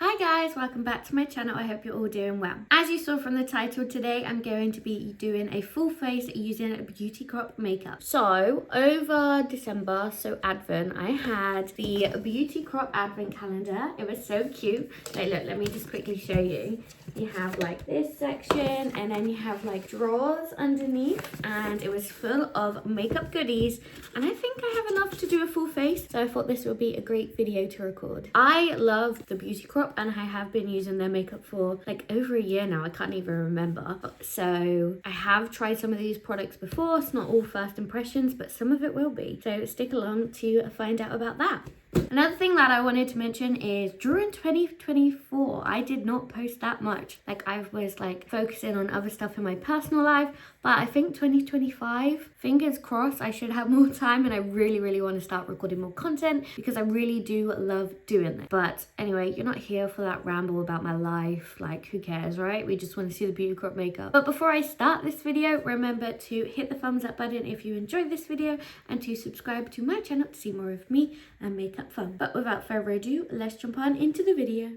Hi guys, welcome back to my channel. I hope you're all doing well. As you saw from the title, today I'm going to be doing a full face using a beauty crop makeup. So over December, so Advent, I had the beauty crop Advent calendar. It was so cute. Like, look, let me just quickly show you. You have like this section and then you have like drawers underneath, and it was full of makeup goodies, and I think I have enough to do a full face, so I thought this would be a great video to record. I love the beauty crop and I have been using their makeup for like over a year now. I can't even remember. So I have tried some of these products before. It's not all first impressions, but some of it will be. So stick along to find out about that. Another thing that I wanted to mention is during 2024, I did not post that much. Like, I was like focusing on other stuff in my personal life, but I think 2025, fingers crossed, I should have more time, and I really want to start recording more content because I really do love doing it. But anyway, you're not here for that ramble about my life. Like, who cares, right? We just want to see the beauty crop makeup. But before I start this video, remember to hit the thumbs up button if you enjoyed this video, and to subscribe to my channel to see more of me and makeup fun. But without further ado, let's jump on into the video.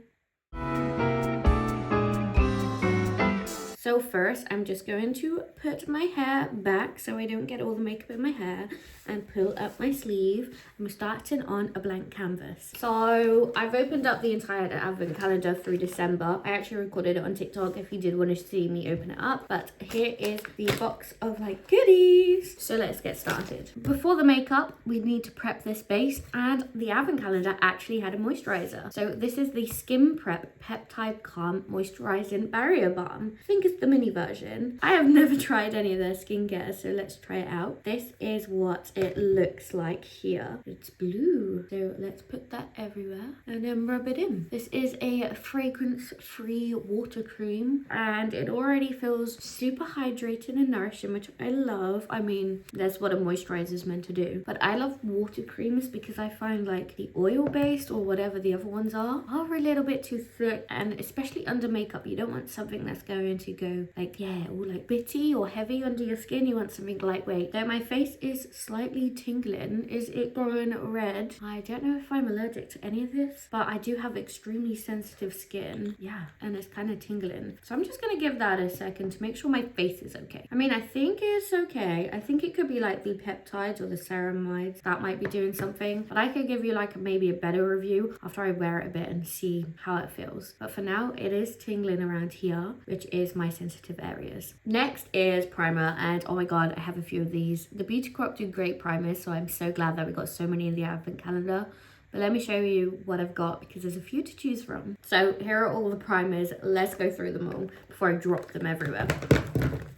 So first, I'm just going to put my hair back so I don't get all the makeup in my hair, and pull up my sleeve. I'm starting on a blank canvas. So I've opened up the entire Advent calendar through December. I actually recorded it on TikTok if you did want to see me open it up. But here is the box of like goodies. So let's get started. Before the makeup, we need to prep this base, and the Advent calendar actually had a moisturizer. So this is the Skin Prep Peptide Calm Moisturizing Barrier Balm. I think it's the mini version. I have never tried any of their skincare, so let's try it out. This is what it looks like here. It's blue, so let's put that everywhere and then rub it in. This is a fragrance-free water cream, and it already feels super hydrating and nourishing, which I love. I mean, that's what a moisturizer is meant to do, but I love water creams because I find like the oil-based or whatever the other ones are a little bit too thick, and especially under makeup, you don't want something that's going to go like, yeah, all like bitty or heavy under your skin. You want something lightweight. Though my face is slightly tingling. Is it going red? I don't know if I'm allergic to any of this, but I do have extremely sensitive skin. Yeah, and it's kind of tingling. So I'm just gonna give that a second to make sure my face is okay. I mean, I think it's okay. I think it could be like the peptides or the ceramides that might be doing something, but I could give you like maybe a better review after I wear it a bit and see how it feels. But for now, it is tingling around here, which is my sensitive areas. Next is primer, and oh my god, I have a few of these. The Beauty Crop do great primers, so I'm so glad that we got so many in the Advent calendar. But let me show you what I've got because there's a few to choose from. So here are all the primers. Let's go through them all before I drop them everywhere.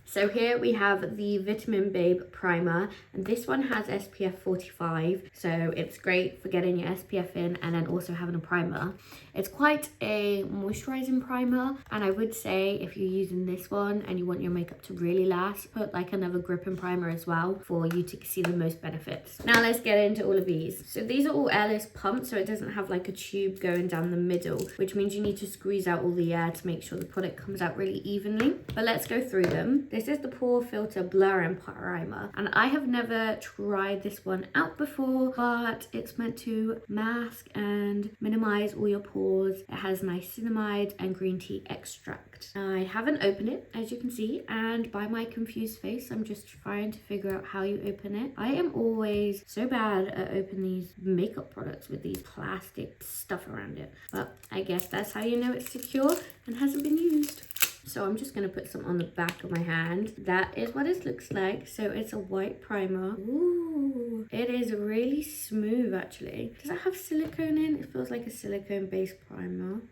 So here we have the Vitamin Babe primer, and this one has SPF 45, so it's great for getting your SPF in and then also having a primer. It's quite a moisturizing primer, and I would say if you're using this one and you want your makeup to really last, put like another gripping primer as well for you to see the most benefits. Now let's get into all of these. So these are all airless pumps, so it doesn't have like a tube going down the middle, which means you need to squeeze out all the air to make sure the product comes out really evenly. But let's go through them. This is the Pore Filter Blurring Primer, and I have never tried this one out before, but it's meant to mask and minimize all your pores. It has niacinamide and green tea extract. I haven't opened it, as you can see, and by my confused face, I'm just trying to figure out how you open it. I am always so bad at opening these makeup products with these plastic stuff around it, but I guess that's how you know it's secure and hasn't been used. So I'm just going to put some on the back of my hand. That is what it looks like. So it's a white primer. Ooh, it is really smooth actually. Does it have silicone in? It feels like a silicone based primer.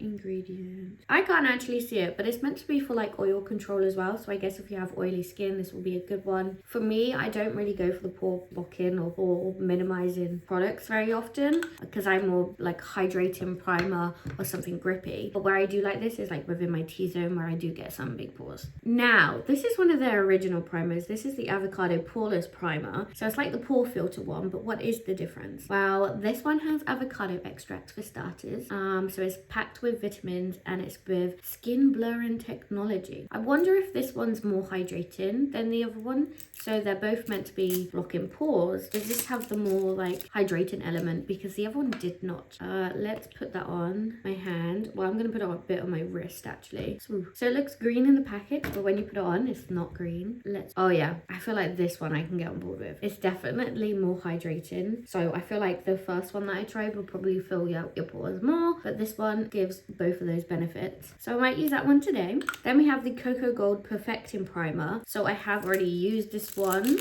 Ingredients. I can't actually see it, but it's meant to be for like oil control as well. So I guess if you have oily skin, this will be a good one. For me, I don't really go for the pore blocking or pore minimizing products very often because I'm more like hydrating primer or something grippy. But where I do like this is like within my T-zone situation where I do get some big pores. Now, this is one of their original primers. This is the Avocado Poreless Primer. So it's like the pore filter one, but what is the difference? Well, this one has avocado extract for starters. So it's packed with vitamins and it's with skin blurring technology. I wonder if this one's more hydrating than the other one. So they're both meant to be blocking pores. Does this have the more like hydrating element? Because the other one did not. Let's put that on my hand. Well, I'm gonna put it on a bit on my wrist actually. So it looks green in the packet, but when you put it on, it's not green. Oh yeah, I feel like this one I can get on board with. It's definitely more hydrating. So I feel like the first one that I tried will probably fill out your pores more, but this one gives both of those benefits. So I might use that one today. Then we have the Cocoa Gold Perfecting Primer. So I have already used this one.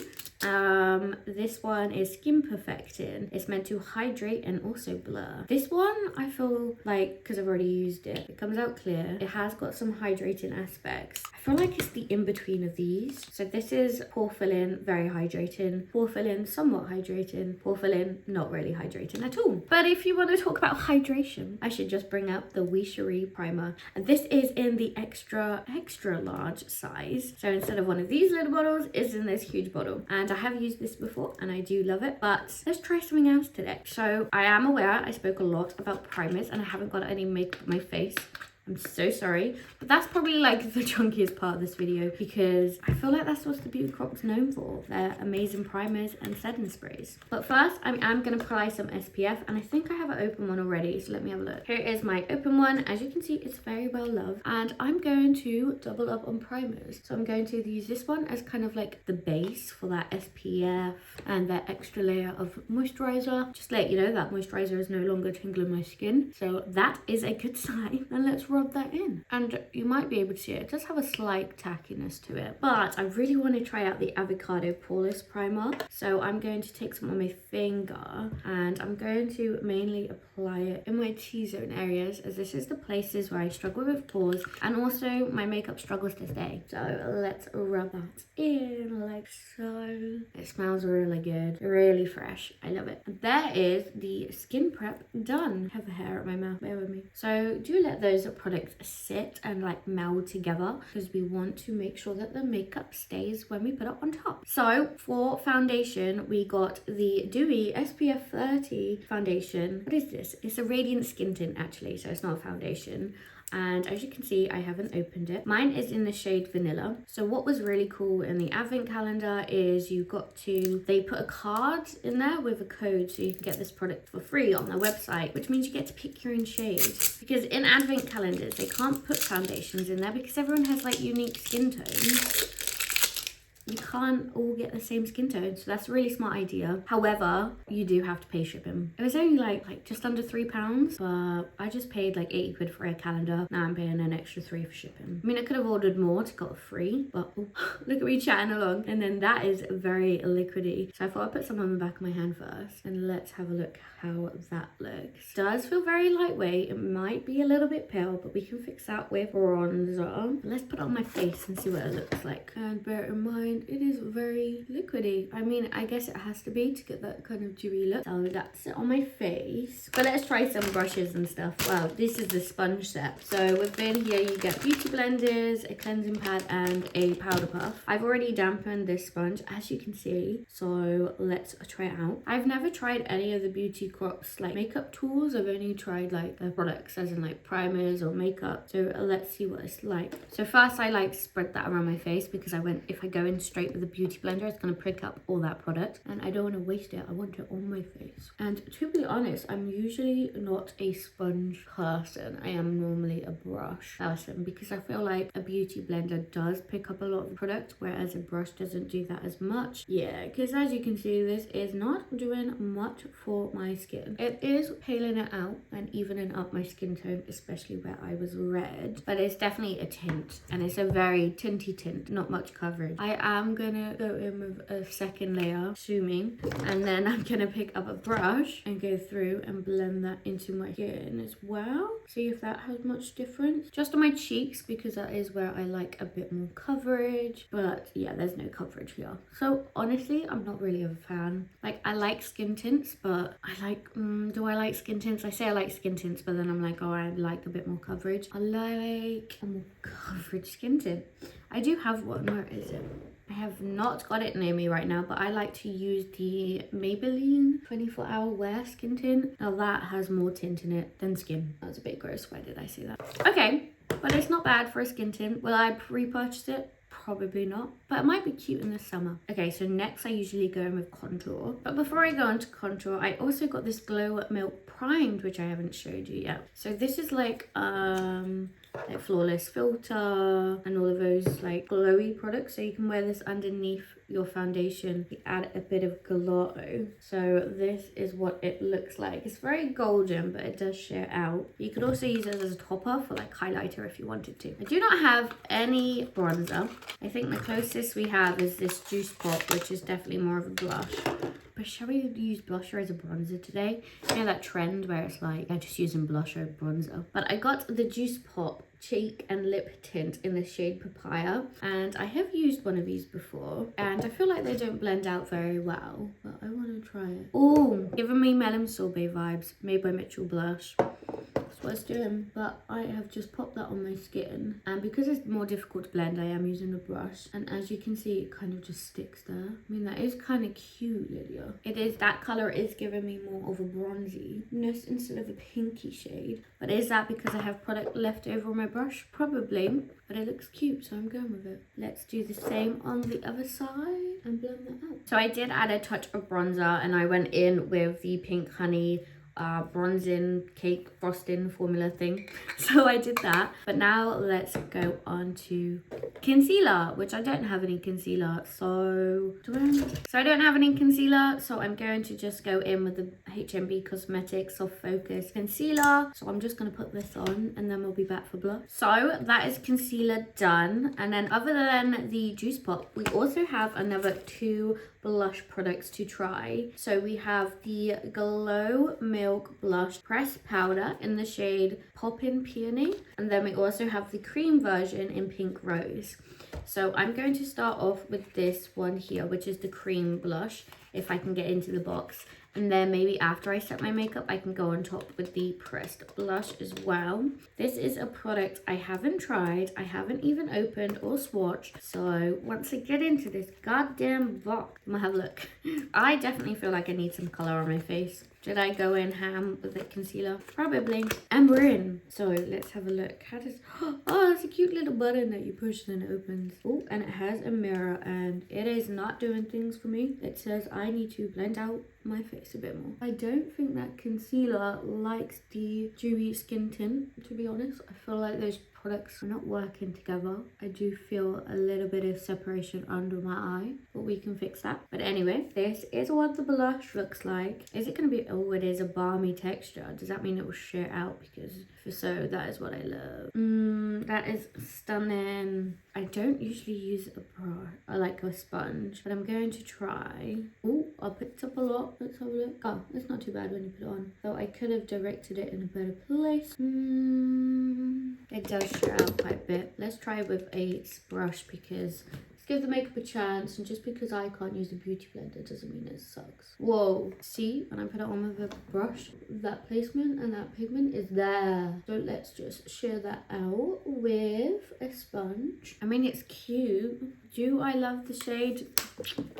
This one is Skin Perfecting. It's meant to hydrate and also blur. This one I feel like, because I've already used it, it comes out clear. It has got some hydrating aspects. I feel like it's the in-between of these. So this is pore filling, very hydrating. Pore filling, somewhat hydrating. Pore filling, not really hydrating at all. But if you want to talk about hydration, I should just bring up the Wishery Primer. And this is in the extra large size. So instead of one of these little bottles, it's in this huge bottle. And I have used this before and I do love it, but let's try something else today. So I am aware I spoke a lot about primers and I haven't got any makeup on my face. I'm so sorry, but that's probably like the chunkiest part of this video because I feel like that's what the Beauty Crop's known for. Their amazing primers and setting sprays. But first, I am going to apply some SPF and I think I have an open one already, so let me have a look. Here is my open one. As you can see, it's very well loved and I'm going to double up on primers. So I'm going to use this one as kind of like the base for that SPF and that extra layer of moisturizer. Just to let you know that moisturizer is no longer tingling my skin. So that is a good sign. And let's rub that in, and you might be able to see it does have a slight tackiness to it, but I really want to try out the Avocado Poreless Primer. So I'm going to take some on my finger and I'm going to mainly apply it in my T-zone areas, as this is the places where I struggle with pores and also my makeup struggles to stay. So let's rub that in like so. It smells really good, really fresh. I love it. And there is the skin prep done. I have a hair at my mouth, bear with me. So do let those products sit and like meld together because we want to make sure that the makeup stays when we put it on top. So for foundation, we got the Dewy SPF 30 foundation. What is this? It's a radiant skin tint actually, so it's not a foundation. And as you can see, I haven't opened it. Mine is in the shade Vanilla. So what was really cool in the advent calendar is they put a card in there with a code so you can get this product for free on their website, which means you get to pick your own shade. Because in advent calendars, they can't put foundations in there because everyone has like unique skin tones. You can't all get the same skin tone, so that's a really smart idea. However, you do have to pay shipping. It was only like just under £3, but I just paid like 80 quid for a calendar. Now I'm paying an extra 3 for shipping. I mean, I could have ordered more to got free, but oh, look at me chatting along. And then that is very liquidy. So I thought I'd put some on the back of my hand first, and let's have a look how that looks. It does feel very lightweight. It might be a little bit pale, but we can fix that with bronzer. Let's put it on my face and see what it looks like. And bear in mind, it is very liquidy. I mean, I guess it has to be to get that kind of dewy look. So that's it on my face. But let's try some brushes and stuff. Wow, this is the sponge set. So within here you get beauty blenders, a cleansing pad, and a powder puff. I've already dampened this sponge, as you can see. So let's try it out. I've never tried any of the Beauty Crop's like makeup tools. I've only tried like the products, as in like primers or makeup. So let's see what it's like. So first I like spread that around my face because if I go in straight with the beauty blender, it's going to prick up all that product and I don't want to waste it. I want it on my face. And to be honest, I'm usually not a sponge person. I am normally a brush person because I feel like a beauty blender does pick up a lot of the product, whereas a brush doesn't do that as much. Yeah, because as you can see, this is not doing much for my skin. It is paling it out and evening up my skin tone, especially where I was red, but it's definitely a tint and it's a very tinty tint, not much coverage. I am gonna go in with a second layer, assuming, and then I'm gonna pick up a brush and go through and blend that into my skin as well. See if that has much difference. Just on my cheeks, because that is where I like a bit more coverage, but yeah, there's no coverage here. So honestly, I'm not really a fan. Like, I like skin tints, but I like, do I like skin tints? I say I like skin tints, but then I'm like, oh, I like a bit more coverage. I like a more coverage skin tint. I do have one. Where is it? I have not got it near me right now, but I like to use the Maybelline 24-hour wear skin tint. Now that has more tint in it than skin. That was a bit gross. Why did I say that? Okay, but it's not bad for a skin tint. Will I repurchase it? Probably not, but it might be cute in the summer. Okay, so next I usually go in with contour. But before I go into contour, I also got this Glow Milk Primed, which I haven't showed you yet. So this is like flawless filter and all of those like glowy products. So you can wear this underneath your foundation, you add a bit of glow. So this is what it looks like. It's very golden, but it does sheer out. You could also use it as a topper for like highlighter if you wanted to. I do not have any bronzer. I think the closest we have is this Juice Pop, which is definitely more of a blush. But shall we use blusher as a bronzer today? You know that trend where it's like, yeah, just using blusher and bronzer. But I got the Juice Pop cheek and lip tint in the shade Papaya, and I have used one of these before, and I feel like they don't blend out very well, but I want to try it. Oh, giving me Melon Sorbet vibes, made by Mitchell Blush. That's what it's doing. But I have just popped that on my skin, and because it's more difficult to blend, I am using a brush, and as you can see, it kind of just sticks there. I mean, that is kind of cute, Lydia. It is, that color is giving me more of a bronziness instead of a pinky shade. But is that because I have product left over on my brush? Probably, but it looks cute, so I'm going with it. Let's do the same on the other side and blend that out. So I did add a touch of bronzer, and I went in with the Pink Honey bronzing cake frosting formula thing. So I did that, but now let's go on to concealer, which I don't have any concealer, so I don't have any concealer, so I'm going to just go in with the HMB Cosmetics Soft Focus concealer. So I'm just going to put this on, and then we'll be back for blush. So that is concealer done, and then other than the Juice Pop, we also have another 2 blush products to try. So we have the Glow Milk Blush Pressed Powder in the shade Poppin' Peony, and then we also have the cream version in Pink Rose. So I'm going to start off with this one here, which is the cream blush, if I can get into the box. And then maybe after I set my makeup, I can go on top with the pressed blush as well. This is a product I haven't tried. I haven't even opened or swatched. So once I get into this goddamn box, I'm gonna have a look. I definitely feel like I need some color on my face. Did I go in ham with the concealer? Probably. And we're in. So let's have a look. How does... Oh, it's a cute little button that you push and it opens. Oh, and it has a mirror, and it is not doing things for me. It says I need to blend out my face a bit more. I don't think that concealer likes the dewy skin tint, to be honest. I feel like those products are not working together. I do feel a little bit of separation under my eye, but we can fix that. But anyway, this is what the blush looks like. Is it going to be... Oh, it is a balmy texture. Does that mean it will sheer out? Because if so, that is what I love. That is stunning. I don't usually use a brush. I like a sponge, but I'm going to try. Oh, I picked up a lot. Let's have a look. Oh, it's not too bad when you put it on. Though I could have directed it in a better place. It does sheer out quite a bit. Let's try with a brush, because let's give the makeup a chance, and just because I can't use a beauty blender doesn't mean it sucks. Whoa, see, when I put it on with a brush, that placement and that pigment is there. So let's just sheer that out with a sponge. I mean, it's cute. Do I love the shade?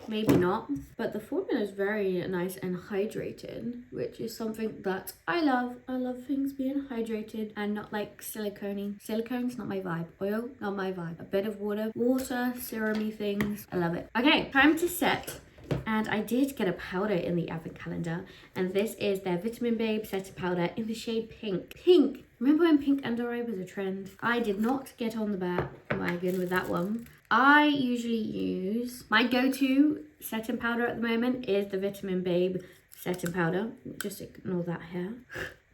Maybe not, but the formula is very nice and hydrated, which is something that I love. I love things being hydrated and not like silicone. Silicone's not my vibe. Oil, not my vibe. A bit of water, serum-y things. I love it. Okay, time to set. And I did get a powder in the advent calendar, and this is their Vitamin Babe Setting Powder in the shade Pink. Pink! Remember when pink under eye was a trend? I did not get on the bandwagon with that one. I usually use... My go-to setting powder at the moment is the Vitamin Babe Setting Powder. Just ignore that hair.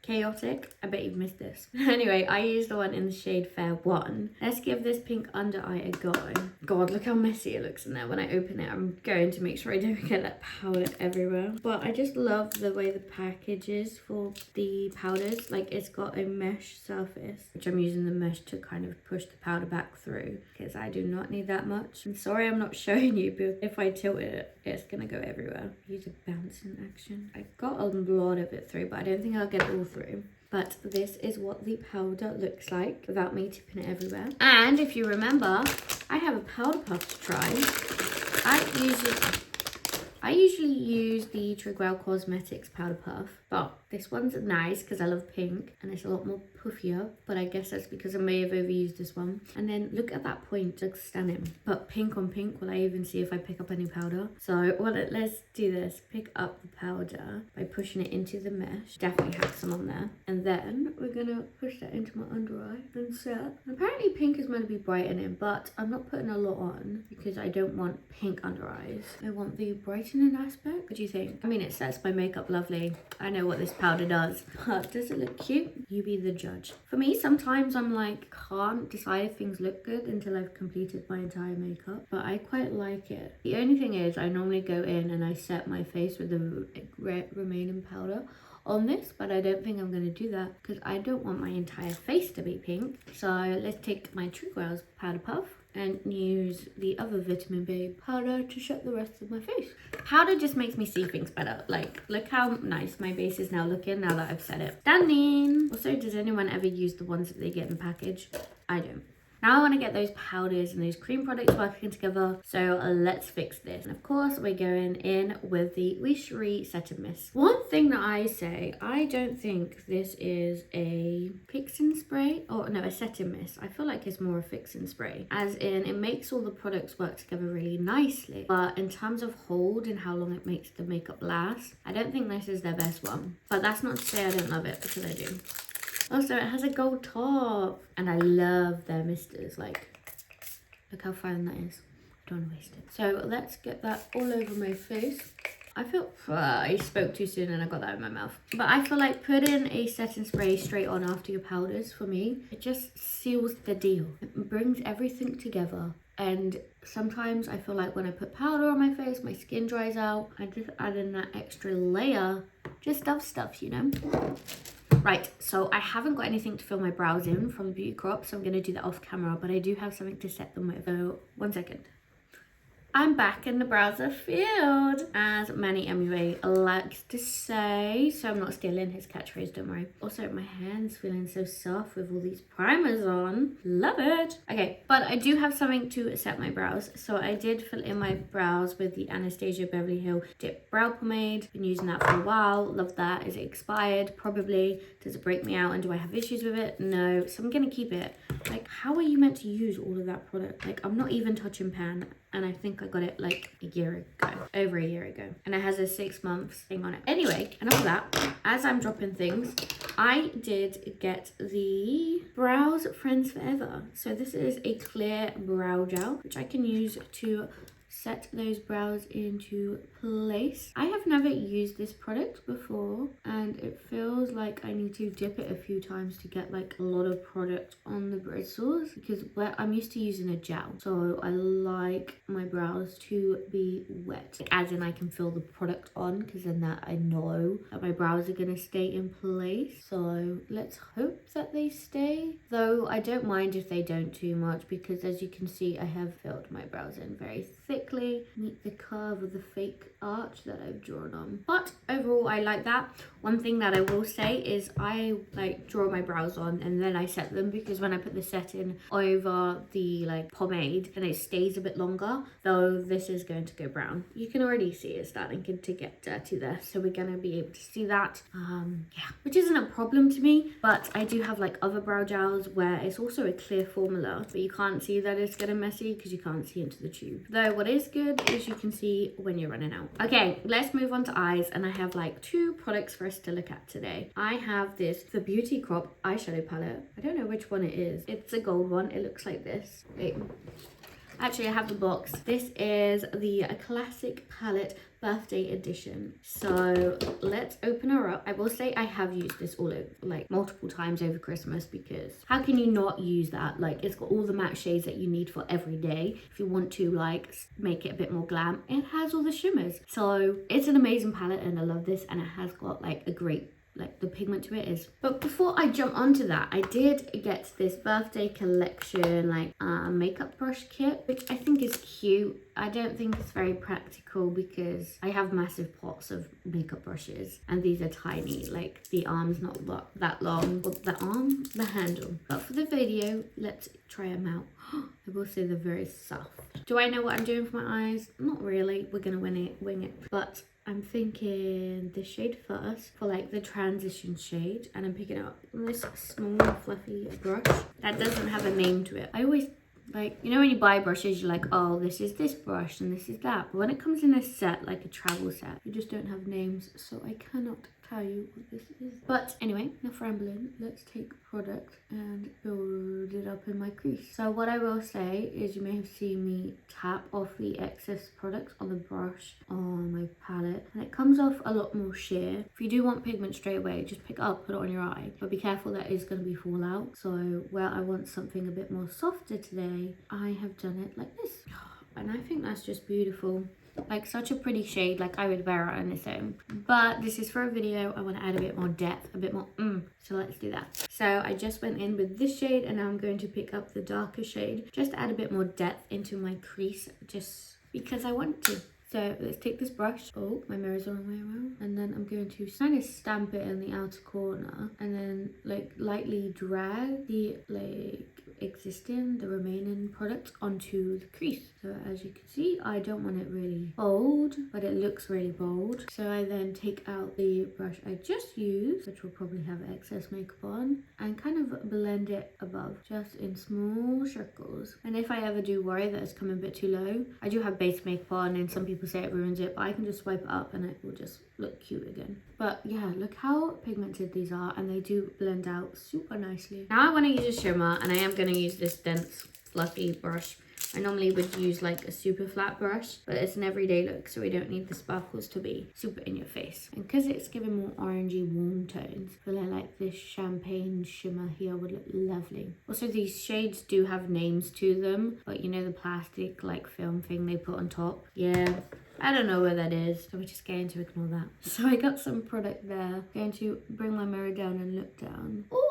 chaotic. I bet you've missed this. Anyway, I used the one in the shade Fair 1. Let's give this pink under eye a go. God, look how messy it looks in there. When I open it, I'm going to make sure I don't get that powder everywhere. But I just love the way the package is for the powders. Like, it's got a mesh surface, which I'm using the mesh to kind of push the powder back through, because I do not need that much. I'm sorry I'm not showing you, but if I tilt it, it's gonna go everywhere. Use a bouncing action. I got a lot of it through, but I don't think I'll get it all through. But this is what the powder looks like without me tipping it everywhere. And if you remember, I have a powder puff to try. I usually use the Trigwell Cosmetics powder puff, but this one's nice because I love pink and it's a lot more puffier, but I guess that's because I may have overused this one. And then look at that point, it looks stunning. But pink on pink, will I even see if I pick up any powder? So well, let's do this. Pick up the powder by pushing it into the mesh. Definitely have some on there. And then we're gonna push that into my under eye and set. Apparently pink is meant to be brightening, but I'm not putting a lot on because I don't want pink under eyes. I want the brightening aspect. What do you think? I mean, it sets my makeup lovely. I know what this powder does. But does it look cute? You be the judge. For me, sometimes I'm like, can't decide if things look good until I've completed my entire makeup, but I quite like it. The only thing is I normally go in and I set my face with the remaining powder on this, but I don't think I'm going to do that because I don't want my entire face to be pink. So let's take my True Brows powder puff and use the other vitamin B powder to set the rest of my face. Powder just makes me see things better. Like, look how nice my base is now looking now that I've set it. Stunning! Also, does anyone ever use the ones that they get in the package? I don't. Now I want to get those powders and those cream products working together, so let's fix this. And of course, we're going in with the Wishery Set and Mist. One thing that I say, I don't think this is a fixing spray, or no, a set and mist. I feel like it's more a fixing spray, as in it makes all the products work together really nicely. But in terms of hold and how long it makes the makeup last, I don't think this is their best one. But that's not to say I don't love it, because I do. Also, it has a gold top, and I love their misters. Like, look how fine that is. I don't want to waste it. So let's get that all over my face. I feel, I spoke too soon and I got that in my mouth. But I feel like putting a setting spray straight on after your powders, for me, it just seals the deal. It brings everything together. And sometimes I feel like when I put powder on my face, my skin dries out. I just add in that extra layer. Just stuff, you know? Right, so I haven't got anything to fill my brows in from the Beauty Crop, so I'm going to do that off camera, but I do have something to set them with. So, 1 second. I'm back and the brows are filled, as Manny MUA likes to say. So I'm not stealing his catchphrase, don't worry. Also, my hand's feeling so soft with all these primers on. Love it. Okay, but I do have something to set my brows. So I did fill in my brows with the Anastasia Beverly Hills Dip Brow Pomade. Been using that for a while. Love that. Is it expired? Probably. Does it break me out and do I have issues with it? No. So I'm going to keep it. Like, how are you meant to use all of that product? Like, I'm not even touching pan. And I think I got it like a year ago, over a year ago. And it has a 6 months thing on it. Anyway, enough of that. As I'm dropping things, I did get the Brows Friends Forever. So this is a clear brow gel, which I can use to set those brows into place. I have never used this product before, and it feels like I need to dip it a few times to get like a lot of product on the bristles, because I'm used to using a gel, so I like my brows to be wet, as in I can feel the product on, because then that I know that my brows are gonna stay in place. So let's hope that they stay, though I don't mind if they don't too much, because as you can see, I have filled my brows in very thickly. Meet the curve of the fake arch that I've drawn on. But overall, I like that. One thing that I will say is I like draw my brows on and then I set them, because when I put the setting over the like pomade, then it stays a bit longer, though this is going to go brown. You can already see it starting to get dirty there, so we're gonna be able to see that. Yeah, which isn't a problem to me, but I do have like other brow gels where it's also a clear formula, but you can't see that it's getting messy because you can't see into the tube. Though what is good is you can see when you're running out. Okay, let's move on to eyes, and I have like 2 products for us to look at today. I have this The Beauty Crop eyeshadow palette. I don't know which one it is. It's a gold one. It looks like this. Wait. Actually, I have the box. This is the classic palette birthday edition. So let's open her up. I will say I have used this all over, like multiple times over Christmas, because how can you not use that? Like, it's got all the matte shades that you need for every day. If you want to like make it a bit more glam, it has all the shimmers. So it's an amazing palette and I love this, and it has got like a great, like the pigment to it is. But before I jump onto that, I did get this birthday collection like makeup brush kit, which I think is cute. I don't think it's very practical because I have massive pots of makeup brushes and these are tiny, like the arm's not that long, or the handle. But for the video, let's try them out. I will say they're very soft. Do I know what I'm doing for my eyes? Not really. We're gonna wing it. But I'm thinking this shade first for like the transition shade, and I'm picking up this small fluffy brush that doesn't have a name to it. I always like, you know, when you buy brushes, you're like, oh, this is this brush and this is that. But when it comes in a set, like a travel set, you just don't have names, so I cannot tell you what this is. But anyway, enough rambling. Let's take product and build it up in my crease. So what I will say is, you may have seen me tap off the excess products on the brush on my palette, and it comes off a lot more sheer. If you do want pigment straight away, just pick it up, put it on your eye, but be careful, that is going to be fallout. So where I want something a bit more softer today, I have done it like this, and I think that's just beautiful. Like, such a pretty shade. Like, I would wear it on its own, but this is for a video. I want to add a bit more depth, a bit more so let's do that. So I just went in with this shade, and now I'm going to pick up the darker shade just to add a bit more depth into my crease, just because I want to. So let's take this brush. Oh, my mirror's the wrong way around. And then I'm going to kind of stamp it in the outer corner, and then like lightly drag the the remaining product onto the crease. So as you can see, I don't want it really bold, but it looks really bold. So I then take out the brush I just used, which will probably have excess makeup on, and kind of blend it above, just in small circles. And if I ever do worry that it's coming a bit too low, I do have base makeup on, and some people say it ruins it, but I can just swipe it up and it will just look cute again. But yeah, look how pigmented these are, and they do blend out super nicely. Now I want to use a shimmer, and I am going to use this dense fluffy brush. I normally would use like a super flat brush, but it's an everyday look, so we don't need the sparkles to be super in your face. And because it's giving more orangey warm tones, I feel like this champagne shimmer here would look lovely. Also, these shades do have names to them, but you know the plastic like film thing they put on top? Yeah, I don't know where that is, so we're just going to ignore that. So I got some product there. Going to bring my mirror down and look down. Ooh!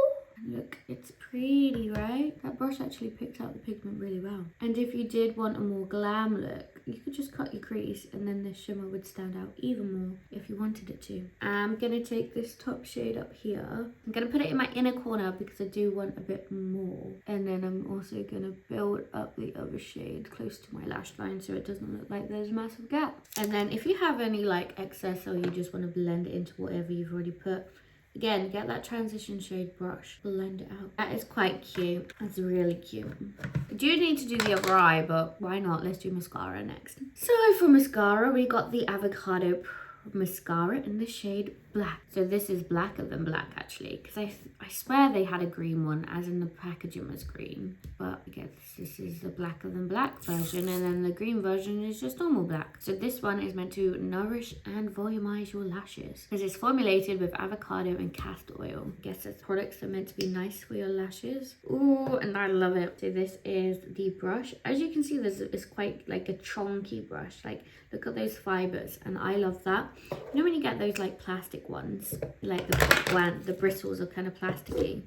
Look, it's pretty, right? That brush actually picked out the pigment really well. And if you did want a more glam look, you could just cut your crease, and then the shimmer would stand out even more if you wanted it to. I'm gonna take this top shade up here. I'm gonna put it in my inner corner because I do want a bit more. And then I'm also gonna build up the other shade close to my lash line so it doesn't look like there's a massive gap. And then if you have any like excess, or you just want to blend it into whatever you've already put, again, get that transition shade brush, blend it out. That is quite cute. That's really cute. I do need to do the other eye, but why not? Let's do mascara next. So for mascara, we got the Avocado mascara in the shade Black. So this is blacker than black actually, because I swear they had a green one, as in the packaging was green, but I guess this is the blacker than black version, and then the green version is just normal black. So this one is meant to nourish and volumize your lashes, because it's formulated with avocado and castor oil. I guess it's products that are meant to be nice for your lashes. Ooh, and I love it. So this is the brush. As you can see, it's quite like a chunky brush. Like, look at those fibers, and I love that. You know when you get those like plastic ones, like the bristles are kind of plasticky?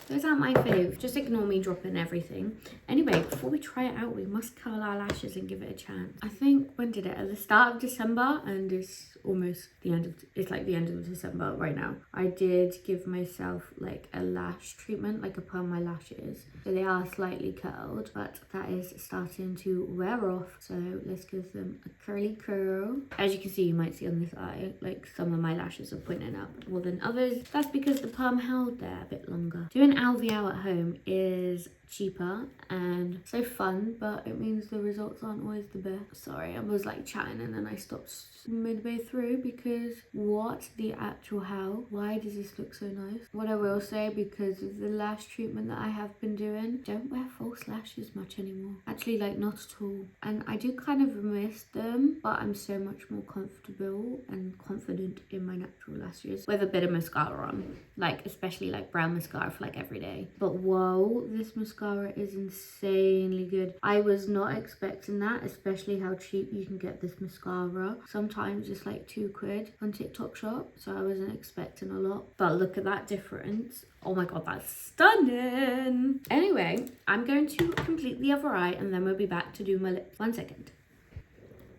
Those aren't my fave. Just ignore me dropping everything. Anyway, before we try it out, we must curl our lashes and give it a chance. I think, when did it? At the start of December, and it's almost the end of, it's like the end of December right now. I did give myself like a lash treatment, like a perm my lashes. So they are slightly curled, but that is starting to wear off. So let's give them a curly curl. As you can see, you might see on this eye, like some of my lashes are pointing up more than others. That's because the perm held there a bit longer. Doing alveoli at home is cheaper and so fun, but it means the results aren't always the best. Sorry, I was like chatting and then I stopped midway through because what the actual hell? Why does this look so nice? What I will say, because of the lash treatment that I have been doing, don't wear false lashes much anymore. Actually, like not at all. And I do kind of miss them, but I'm so much more comfortable and confident in my natural lashes with a bit of mascara on, like especially like brown mascara for like every day. But whoa, this mascara is insanely good. I was not expecting that, especially how cheap you can get this mascara. Sometimes it's like £2 on TikTok shop, so I wasn't expecting a lot, but look at that difference. Oh my god, that's stunning. Anyway, I'm going to complete the other eye and then we'll be back to do my lips. 1 second.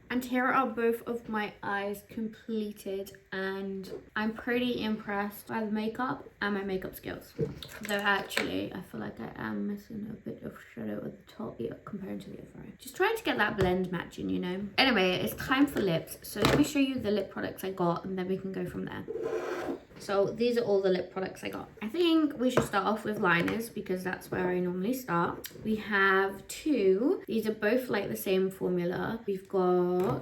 And here are both of my eyes completed, and I'm pretty impressed by the makeup and my makeup skills. Though actually, I feel like I am missing a bit of shadow at the top here compared to the other eye. Just trying to get that blend matching, you know. Anyway, it's time for lips. So let me show you the lip products I got and then we can go from there. So these are all the lip products I got. I think we should start off with liners because that's where I normally start. We have two. These are both like the same formula. We've got,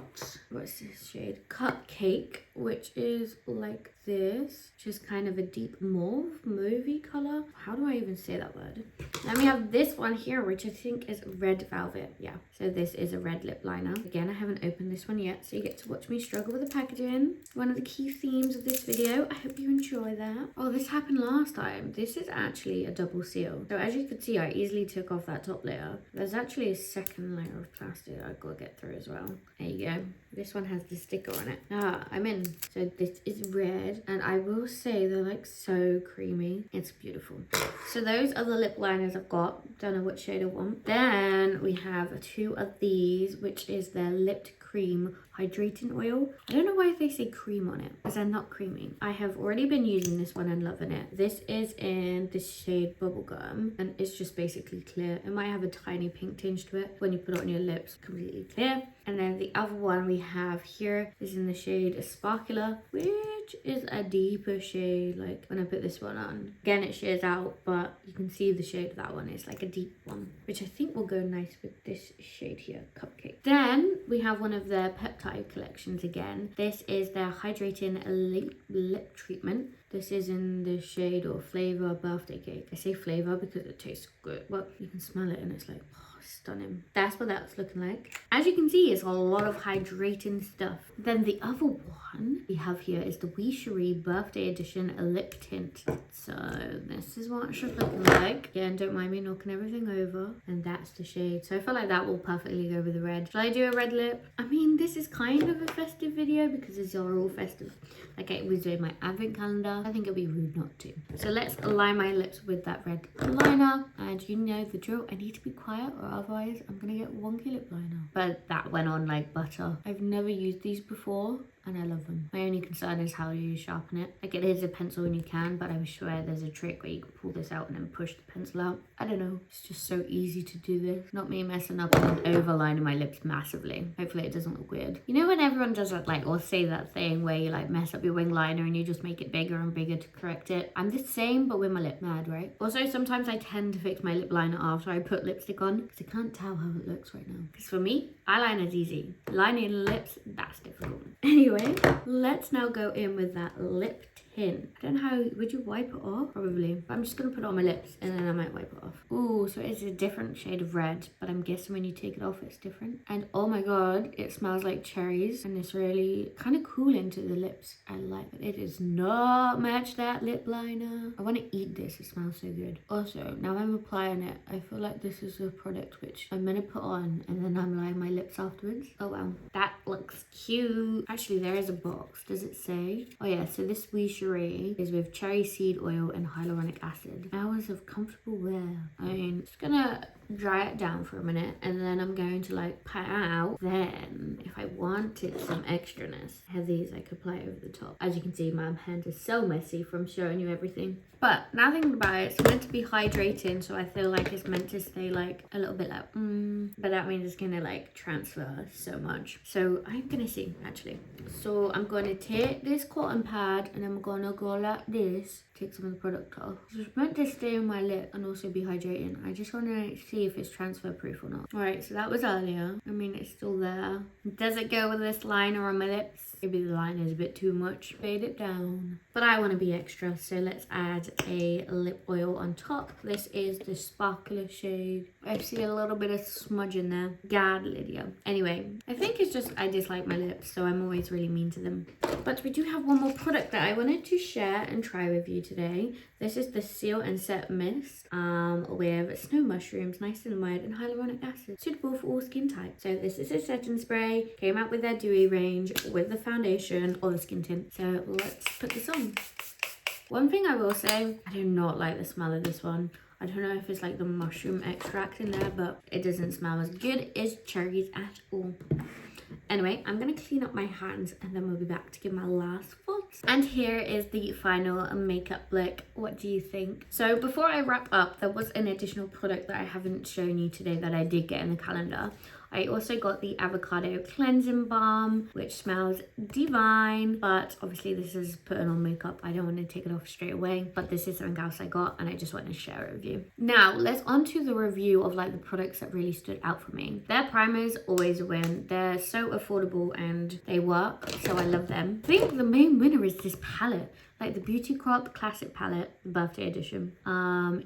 what's this shade? Cupcake, which is like this, which is kind of a deep mauvey color. How do I even say that word? Then we have this one here, which I think is red velvet. Yeah, so this is a red lip liner. Again, I haven't opened this one yet, so you get to watch me struggle with the packaging. One of the key themes of this video. I hope you enjoy that. Oh, this happened last time. This is actually a double seal. So as you can see, I easily took off that top layer. There's actually a second layer of plastic I've got to get through as well. There you go. This one has the sticker on it. I'm in. So this is red, and I will say they're like so creamy. It's beautiful. So those are the lip liners I've got. Don't know what shade I want. Then we have two of these, which is their lipped cream hydrating oil. I don't know why they say cream on it, because they're not creamy. I have already been using this one and loving it. This is in the shade Bubblegum, and it's just basically clear. It might have a tiny pink tinge to it. When you put it on your lips, completely clear. And then the other one we have here is in the shade Sparkler, which is a deeper shade. Like when I put this one on, again it shares out, but you can see the shade of that one. It's like a deep one, which I think will go nice with this shade here, Cupcake. Then we have one of their peptide collections again. This is their hydrating lip treatment. This is in the shade or flavor Birthday Cake. I say flavor because it tastes good. Well, you can smell it and it's like, oh, stunning. That's what that's looking like. As you can see, it's a lot of hydrating stuff. Then the other one we have here is the We Cherie Birthday Edition Lip Tint. So this is what it should look like. Again, don't mind me knocking everything over. And that's the shade. So I feel like that will perfectly go with the red. Should I do a red lip? I mean, this is kind of a festive video because these are all festive. Like I was doing my advent calendar. I think it'd be rude not to. So let's line my lips with that red liner. And you know the drill. I need to be quiet or otherwise I'm gonna get wonky lip liner. But that went on like butter. I've never used these before and I love them. My only concern is how you sharpen it. Like it is a pencil when you can, but I'm sure there's a trick where you can pull this out and then push the pencil out. I don't know. It's just so easy to do this. Not me messing up and overlining my lips massively. Hopefully it doesn't look weird. You know when everyone does that, like, or say that thing where you like mess up your wing liner and you just make it bigger and bigger to correct it? I'm the same, but with my lip mad, right? Also, sometimes I tend to fix my lip liner after I put lipstick on because I can't tell how it looks right now. Because for me, eyeliner is easy. Lining lips, that's difficult. Anyway, let's now go in with that lip tint. I don't know how, would you wipe it off? Probably. But I'm just going to put it on my lips and then I might wipe it off. Ooh, so it's a different shade of red, but I'm guessing when you take it off, it's different. And oh my god, it smells like cherries and it's really kind of cooling to the lips. I like it. It does not match that lip liner. I want to eat this. It smells so good. Also, now I'm applying it, I feel like this is a product which I'm going to put on and then I'm lining my lips afterwards. Oh wow, that looks cute. Actually, there is a box. Does it say? Oh yeah, so this We Cherie is with cherry seed oil and hyaluronic acid. Hours of comfortable wear. I mean, just gonna dry it down for a minute and then I'm going to like pat it out. Then if I wanted some extraness, I have these I could apply over the top. As you can see, my hand is so messy from showing you everything. But now thinking about it, it's meant to be hydrating, so I feel like it's meant to stay like a little bit like but that means it's gonna like transfer so much. So I'm gonna see actually. So I'm gonna take this cotton pad and I'm gonna go like this, take some of the product off. It's meant to stay on my lip and also be hydrating. I just want to see if it's transfer proof or not. Alright, so that was earlier. I mean, it's still there. Does it go with this liner on my lips? Maybe the liner is a bit too much. Fade it down. But I want to be extra, so let's add a lip oil on top. This is the sparkler shade. I see a little bit of smudge in there. God, Lydia. Anyway, I think it's just I dislike my lips, so I'm always really mean to them. But we do have one more product that I wanted to share and try with you today. This is the Seal and Set Mist with snow mushrooms, niacinamide, and hyaluronic acid, suitable for all skin types. So this is a setting spray, came out with their dewy range with the foundation or the skin tint. So let's put this on. One thing I will say, I do not like the smell of this one. I don't know if it's like the mushroom extract in there, but it doesn't smell as good as cherries at all. Anyway, I'm going to clean up my hands and then we'll be back to give my last thoughts. And here is the final makeup look. What do you think? So before I wrap up, there was an additional product that I haven't shown you today that I did get in the calendar. I also got the avocado cleansing balm, which smells divine, but obviously this is putting on makeup. I don't want to take it off straight away, but this is something else I got and I just wanted to share it with you. Now let's on to the review of like the products that really stood out for me. Their primers always win. They're so affordable and they work, so I love them. I think the main winner is this palette. Like the Beauty Crop Classic palette, the birthday edition,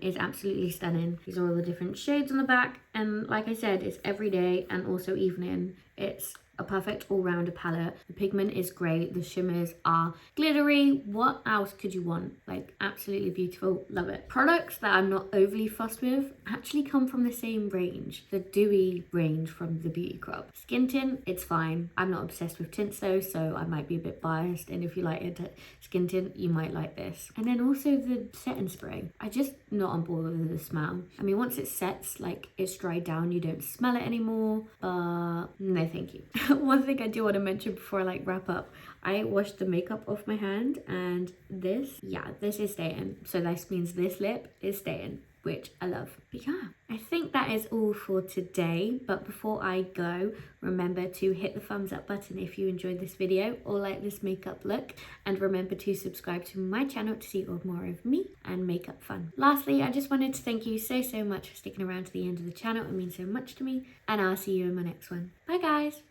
is absolutely stunning. These are all the different shades on the back. And like I said, it's everyday and also evening. It's a perfect all-rounder palette. The pigment is great. The shimmers are glittery. What else could you want? Like, absolutely beautiful. Love it. Products that I'm not overly fussed with actually come from the same range. The dewy range from the Beauty Crop. Skin tint, it's fine. I'm not obsessed with tints though, so I might be a bit biased. And if you like it, skin tint, you might like this. And then also the setting spray. I just not on board with the smell. I mean, once it sets, like it's dried down, you don't smell it anymore. But no, thank you. One thing I do want to mention before I like wrap up, I washed the makeup off my hand and this is staying. So this means this lip is staying, which I love. But yeah, I think that is all for today. But before I go, remember to hit the thumbs up button if you enjoyed this video or like this makeup look. And remember to subscribe to my channel to see more of me and makeup fun. Lastly, I just wanted to thank you so much for sticking around to the end of the channel. It means so much to me. And I'll see you in my next one. Bye guys.